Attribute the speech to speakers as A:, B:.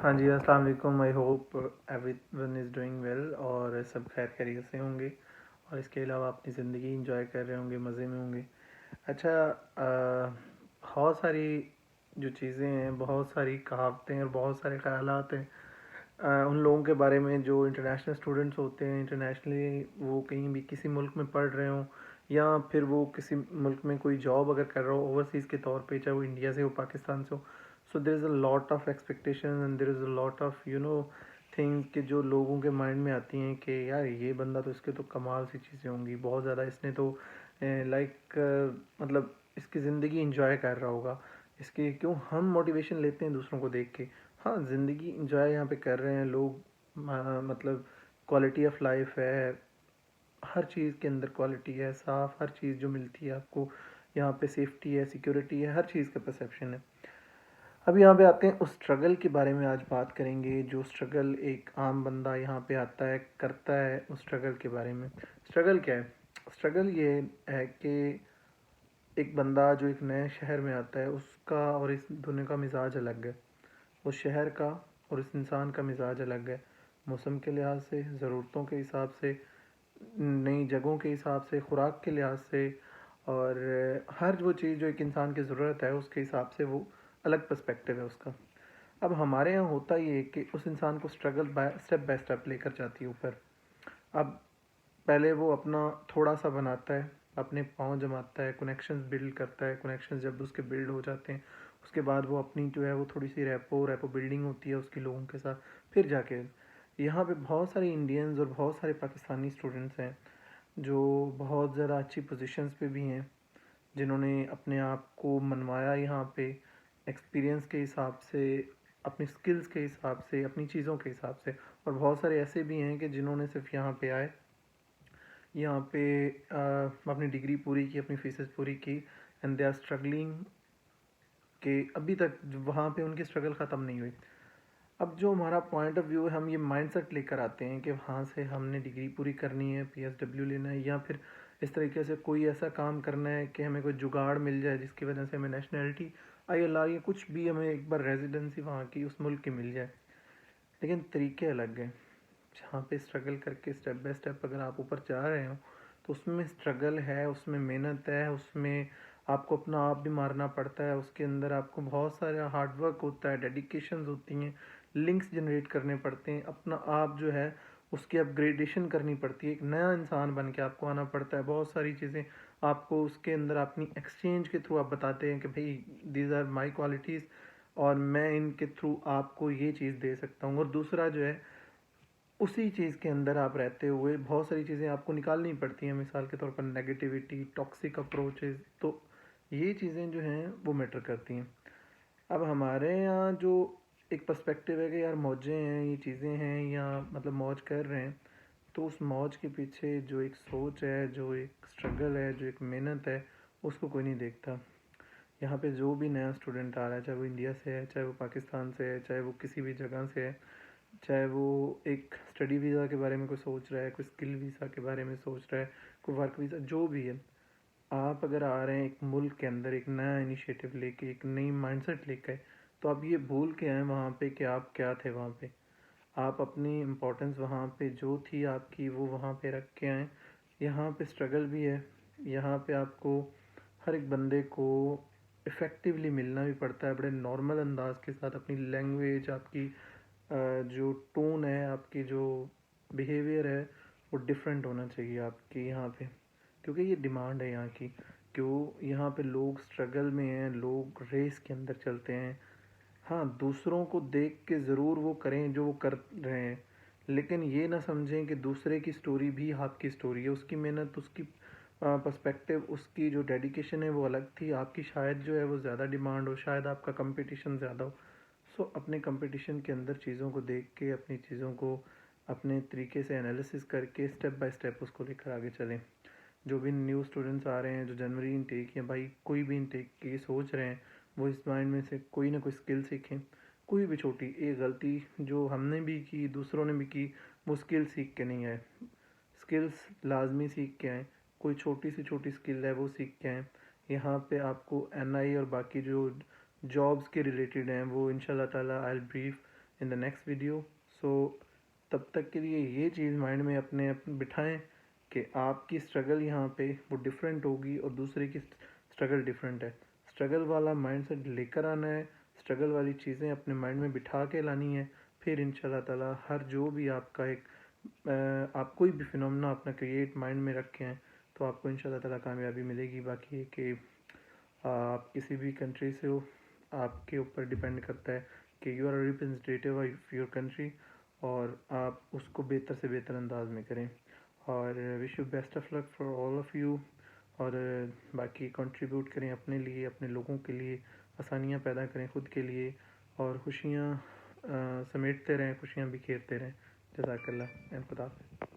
A: ہاں جی، السلام علیکم. I hope everyone is doing well اور سب خیر خیریت سے ہوں گے اور اس کے علاوہ اپنی زندگی انجوائے کر رہے ہوں گے، مزے میں ہوں گے. اچھا، بہت ساری جو چیزیں ہیں، بہت ساری کہاوتیں اور بہت سارے خیالات ہیں ان لوگوں کے بارے میں جو انٹرنیشنل اسٹوڈنٹس ہوتے ہیں. انٹرنیشنلی وہ کہیں بھی کسی ملک میں پڑھ رہے ہوں یا پھر وہ کسی ملک میں کوئی جاب اگر کر رہا ہو اوورسیز کے طور پہ، چاہے وہ انڈیا سے ہو پاکستان سے ہو. So there is a lot of expectation and there is a lot of thing کہ جو لوگوں کے مائنڈ میں آتی ہیں کہ یار یہ بندہ تو اس کے تو کمال سی چیزیں ہوں گی، بہت زیادہ اس نے تو لائک مطلب اس کی زندگی انجوائے کر رہا ہوگا. اس کے کیوں ہم موٹیویشن لیتے ہیں دوسروں کو دیکھ کے. ہاں، زندگی انجوائے یہاں پہ کر رہے ہیں لوگ، مطلب کوالٹی آف لائف ہے، ہر چیز کے اندر کوالٹی ہے، صاف ہر چیز جو ملتی ہے آپ کو یہاں پہ، سیفٹی ہے، سیکیورٹی ہے، ہر چیز کا پرسیپشن ہے. اب یہاں پہ آتے ہیں اس اسٹرگل کے بارے میں آج بات کریں گے. جو اسٹرگل ایک عام بندہ یہاں پہ آتا ہے، کرتا ہے، اس اسٹرگل کے بارے میں. اسٹرگل کیا ہے؟ اسٹرگل یہ ہے کہ ایک بندہ جو ایک نئے شہر میں آتا ہے، اس کا اور اس دنیا کا مزاج الگ ہے. اس شہر کا اور اس انسان کا مزاج الگ ہے، موسم کے لحاظ سے، ضرورتوں کے حساب سے، نئی جگہوں کے حساب سے، خوراک کے لحاظ سے، اور ہر وہ چیز جو ایک انسان کی ضرورت ہے اس کے حساب سے وہ الگ پرسپیکٹو ہے اس کا. اب ہمارے یہاں ہوتا یہ کہ اس انسان کو اسٹرگل اسٹیپ بائی اسٹیپ لے کر جاتی ہے اوپر. اب پہلے وہ اپنا تھوڑا سا بناتا ہے، اپنے پاؤں جماتا ہے، کنیکشنز بلڈ کرتا ہے. کنیکشنز جب اس کے بلڈ ہو جاتے ہیں اس کے بعد وہ اپنی جو ہے وہ تھوڑی سی ریپو بلڈنگ ہوتی ہے اس کی لوگوں کے ساتھ. پھر جا کے یہاں پہ بہت سارے انڈینز اور بہت سارے پاکستانی اسٹوڈنٹس ہیں جو بہت زیادہ اچھی پوزیشنز پہ بھی ہیں، جنہوں نے اپنے آپ کو منوایا یہاں پہ ایکسپیرینس کے حساب سے، اپنی سکلز کے حساب سے، اپنی چیزوں کے حساب سے. اور بہت سارے ایسے بھی ہیں کہ جنہوں نے صرف یہاں پہ آئے، یہاں پہ اپنی ڈگری پوری کی، اپنی فیسز پوری کی، اینڈ دے آر اسٹرگلنگ کہ ابھی تک وہاں پہ ان کی اسٹرگل ختم نہیں ہوئی. اب جو ہمارا پوائنٹ آف ویو ہے، ہم یہ مائنڈ سیٹ لے کر آتے ہیں کہ وہاں سے ہم نے ڈگری پوری کرنی ہے، پی ایس ڈبلیو لینا ہے، یا پھر اس طریقے سے کوئی ایسا کام کرنا ہے کہ ہمیں کوئی جگاڑ مل جائے جس کی وجہ سے ہمیں نیشنلٹی آئی ایل آر یا کچھ بھی، ہمیں ایک بار ریزیڈنسی وہاں کی اس ملک کی مل جائے. لیکن طریقے الگ ہیں. جہاں پہ اسٹرگل کر کے اسٹیپ بائی اسٹیپ اگر آپ اوپر جا رہے ہو تو اس میں اسٹرگل ہے، اس میں محنت ہے، اس میں آپ کو اپنا آپ بھی مارنا پڑتا ہے. اس کے اندر آپ کو بہت سارا ہارڈ ورک ہوتا ہے، ڈیڈیکیشنز ہوتی ہیں، لنکس جنریٹ کرنے پڑتے ہیں، اپنا آپ جو ہے اس کی اپ گریڈیشن کرنی پڑتی ہے. ایک نیا انسان بن کے آپ کو آنا پڑتا ہے. بہت ساری چیزیں آپ کو اس کے اندر اپنی ایکسچینج کے تھرو آپ بتاتے ہیں کہ بھائی دیز آر مائی کوالٹیز اور میں ان کے تھرو آپ کو یہ چیز دے سکتا ہوں. اور دوسرا جو ہے اسی چیز کے اندر آپ رہتے ہوئے بہت ساری چیزیں آپ کو نکالنی پڑتی ہیں، مثال کے طور پر نیگیٹیوٹی، ٹاکسک اپروچز. تو یہ چیزیں جو ہیں وہ میٹر کرتی ہیں. اب ہمارے یہاں جو ایک پرسپیکٹیو ہے کہ یار موجیں ہیں، یہ چیزیں ہیں، یا مطلب موج کر رہے ہیں، تو اس موج کے پیچھے جو ایک سوچ ہے، جو ایک اسٹرگل ہے، جو ایک محنت ہے، اس کو کوئی نہیں دیکھتا. یہاں پہ جو بھی نیا اسٹوڈنٹ آ رہا ہے، چاہے وہ انڈیا سے ہے، چاہے وہ پاکستان سے ہے، چاہے وہ کسی بھی جگہ سے ہے، چاہے وہ ایک اسٹڈی ویزا کے بارے میں کوئی سوچ رہا ہے، کوئی اسکل ویزا کے بارے میں سوچ رہا ہے، کوئی ورک ویزا، جو بھی ہے، آپ اگر آ رہے ہیں ایک ملک کے اندر ایک نیا انیشیٹو لے کے، ایک نئی مائنڈ سیٹ لے کے، تو آپ یہ بھول کے آئیں وہاں پہ کہ آپ کیا تھے وہاں پہ. آپ اپنی امپورٹنس وہاں پہ جو تھی آپ کی وہ وہاں پہ رکھ کے آئیں. یہاں پہ اسٹرگل بھی ہے، یہاں پہ آپ کو ہر ایک بندے کو افیکٹولی ملنا بھی پڑتا ہے، بڑے نارمل انداز کے ساتھ. اپنی لینگویج، آپ کی جو ٹون ہے، آپ کی جو بیہیویئر ہے، وہ ڈفرینٹ ہونا چاہیے آپ کی یہاں پہ، کیونکہ یہ ڈیمانڈ ہے یہاں کی. یہاں پہ لوگ اسٹرگل میں ہیں، لوگ ریس کے اندر چلتے ہیں. ہاں، دوسروں کو دیکھ کے ضرور وہ کریں جو وہ کر رہے ہیں، لیکن یہ نہ سمجھیں کہ دوسرے کی سٹوری بھی آپ کی سٹوری ہے. اس کی محنت، اس کی پرسپیکٹیو، اس کی جو ڈیڈیکیشن ہے وہ الگ تھی. آپ کی شاید جو ہے وہ زیادہ ڈیمانڈ ہو، شاید آپ کا کمپٹیشن زیادہ ہو. سو اپنے کمپٹیشن کے اندر چیزوں کو دیکھ کے، اپنی چیزوں کو اپنے طریقے سے انالیسس کر کے اسٹیپ بائی اسٹیپ اس کو لے کر آگے چلیں. جو بھی نیو اسٹوڈنٹس آ رہے ہیں، جو جنوری انٹیک یا بھائی کوئی بھی انٹیک کی سوچ رہے ہیں، وہ اس مائنڈ میں سے کوئی نہ کوئی اسکل سیکھیں. کوئی بھی چھوٹی ایک غلطی جو ہم نے بھی کی، دوسروں نے بھی کی، وہ اسکل سیکھ کے نہیں آئے. اسکلس لازمی سیکھ کے آئیں. کوئی چھوٹی سی چھوٹی اسکل ہے وہ سیکھ کے آئیں. یہاں پہ آپ کو این آئی اور باقی جو جابس کے ریلیٹڈ ہیں وہ ان شاء اللہ تعالیٰ I will brief in the next video. So تب تک کے لیے یہ چیز مائنڈ میں اپنے بٹھائیں کہ آپ کی اسٹرگل یہاں پہ وہ ڈفرینٹ ہوگی اور دوسرے کی اسٹرگل ڈفرینٹ ہے. اسٹرگل والا مائنڈ سیٹ لے کر آنا ہے, اسٹرگل والی چیزیں اپنے مائنڈ میں بٹھا کے لانی ہے. پھر ان شاء اللہ تعالیٰ ہر جو بھی آپ کا ایک آپ کوئی بھی فنومنا اپنا کریٹ مائنڈ میں رکھے ہیں تو آپ کو ان شاء اللہ تعالیٰ کامیابی ملے گی. باقی کہ آپ کسی بھی کنٹری سے ہو, آپ کے اوپر ڈپینڈ کرتا ہے کہ you are representative of your country اور آپ اس کو بہتر سے بہتر انداز میں کریں. اور wish you best of luck for all of you. اور باقی کنٹریبیوٹ کریں اپنے لیے, اپنے لوگوں کے لیے, آسانیاں پیدا کریں خود کے لیے اور خوشیاں سمیٹتے رہیں, خوشیاں بکھیرتے رہیں. جزاک اللہ. خدا حافظ.